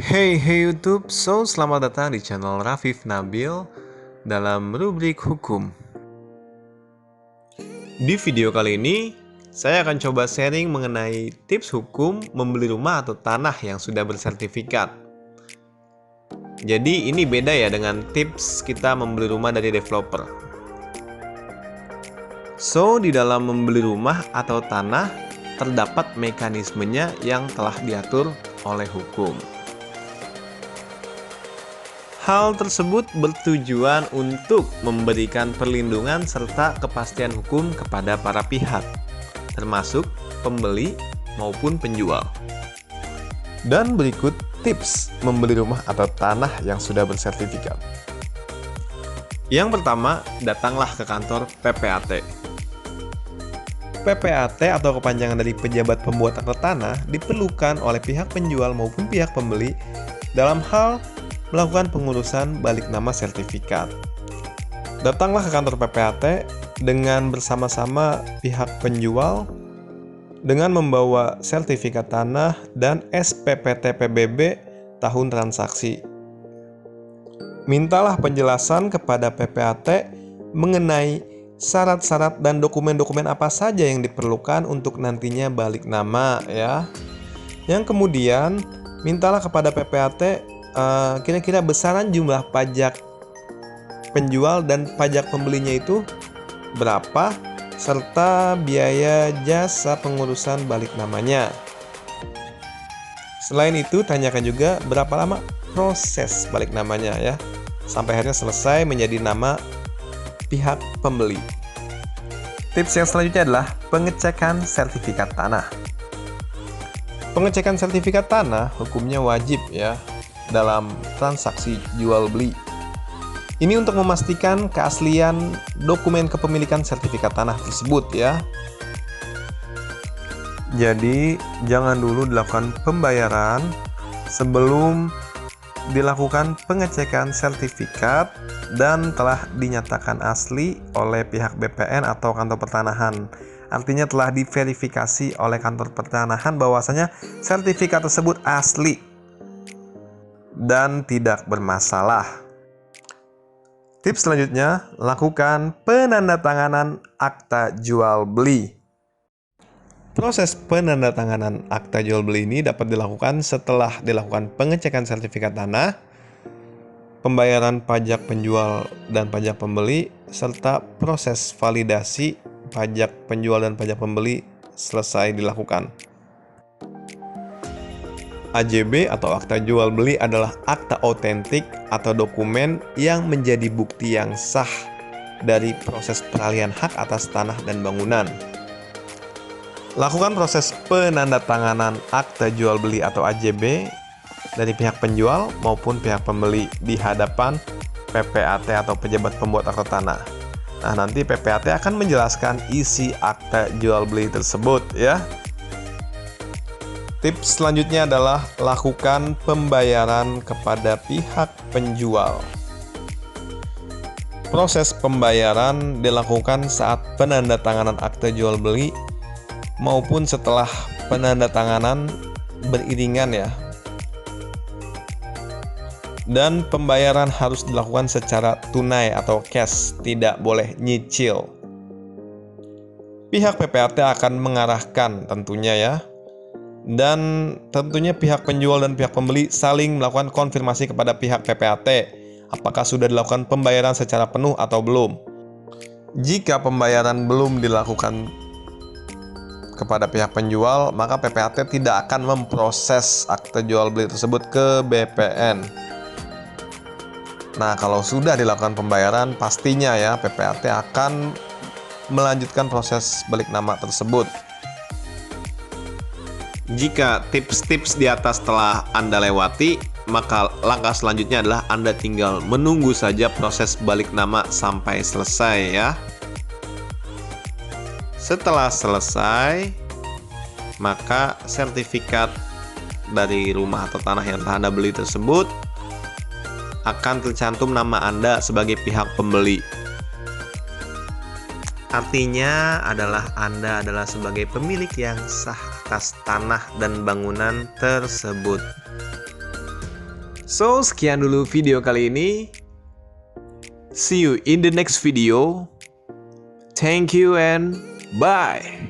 Hey YouTube, selamat datang di channel Rafif Nabil dalam rubrik hukum. Di video kali ini, saya akan coba sharing mengenai tips hukum membeli rumah atau tanah yang sudah bersertifikat. Jadi ini beda ya dengan tips kita membeli rumah dari developer. Di dalam membeli rumah atau tanah, terdapat mekanismenya yang telah diatur oleh hukum. Hal tersebut bertujuan untuk memberikan perlindungan serta kepastian hukum kepada para pihak, termasuk pembeli maupun penjual. Dan berikut tips membeli rumah atau tanah yang sudah bersertifikat. Yang pertama, datanglah ke kantor PPAT. PPAT atau kepanjangan dari pejabat pembuat akta tanah diperlukan oleh pihak penjual maupun pihak pembeli dalam hal melakukan pengurusan balik nama sertifikat. Datanglah ke kantor PPAT dengan bersama-sama pihak penjual dengan membawa sertifikat tanah dan SPPT PBB tahun transaksi. Mintalah penjelasan kepada PPAT mengenai syarat-syarat dan dokumen-dokumen apa saja yang diperlukan untuk nantinya balik nama ya. Yang kemudian mintalah kepada PPAT kira-kira besaran jumlah pajak penjual dan pajak pembelinya itu berapa, serta biaya jasa pengurusan balik namanya. Selain itu, tanyakan juga berapa lama proses balik namanya ya, sampai akhirnya selesai menjadi nama pihak pembeli. Tips yang selanjutnya adalah pengecekan sertifikat tanah. Pengecekan sertifikat tanah hukumnya wajib ya dalam transaksi jual beli. Ini untuk memastikan keaslian dokumen kepemilikan sertifikat tanah tersebut ya. Jadi jangan dulu dilakukan pembayaran sebelum dilakukan pengecekan sertifikat dan telah dinyatakan asli oleh pihak BPN atau kantor pertanahan. Artinya telah diverifikasi oleh kantor pertanahan bahwasanya sertifikat tersebut asli dan tidak bermasalah. Tips selanjutnya, lakukan penandatanganan akta jual beli. Proses penandatanganan akta jual beli ini dapat dilakukan setelah dilakukan pengecekan sertifikat tanah, pembayaran pajak penjual dan pajak pembeli, serta proses validasi pajak penjual dan pajak pembeli selesai dilakukan. AJB atau akta jual beli adalah akta otentik atau dokumen yang menjadi bukti yang sah dari proses peralihan hak atas tanah dan bangunan. Lakukan proses penandatanganan akta jual beli atau AJB dari pihak penjual maupun pihak pembeli di hadapan PPAT atau pejabat pembuat akta tanah. Nah, nanti PPAT akan menjelaskan isi akta jual beli tersebut ya. Tips selanjutnya adalah lakukan pembayaran kepada pihak penjual. Proses pembayaran dilakukan saat penandatanganan akta jual beli maupun setelah penandatanganan beriringan ya. Dan pembayaran harus dilakukan secara tunai atau cash, tidak boleh nyicil. Pihak PPAT akan mengarahkan tentunya ya. Dan tentunya pihak penjual dan pihak pembeli saling melakukan konfirmasi kepada pihak PPAT apakah sudah dilakukan pembayaran secara penuh atau belum. Jika pembayaran belum dilakukan kepada pihak penjual, maka PPAT tidak akan memproses akta jual beli tersebut ke BPN. Nah, kalau sudah dilakukan pembayaran, pastinya ya PPAT akan melanjutkan proses balik nama tersebut. Jika tips-tips di atas telah Anda lewati, maka langkah selanjutnya adalah Anda tinggal menunggu saja proses balik nama sampai selesai ya. Setelah selesai, maka sertifikat dari rumah atau tanah yang telah Anda beli tersebut akan tercantum nama Anda sebagai pihak pembeli. Artinya Anda adalah sebagai pemilik yang sah atas tanah dan bangunan tersebut. So, sekian dulu video kali ini. See you in the next video. Thank you and bye.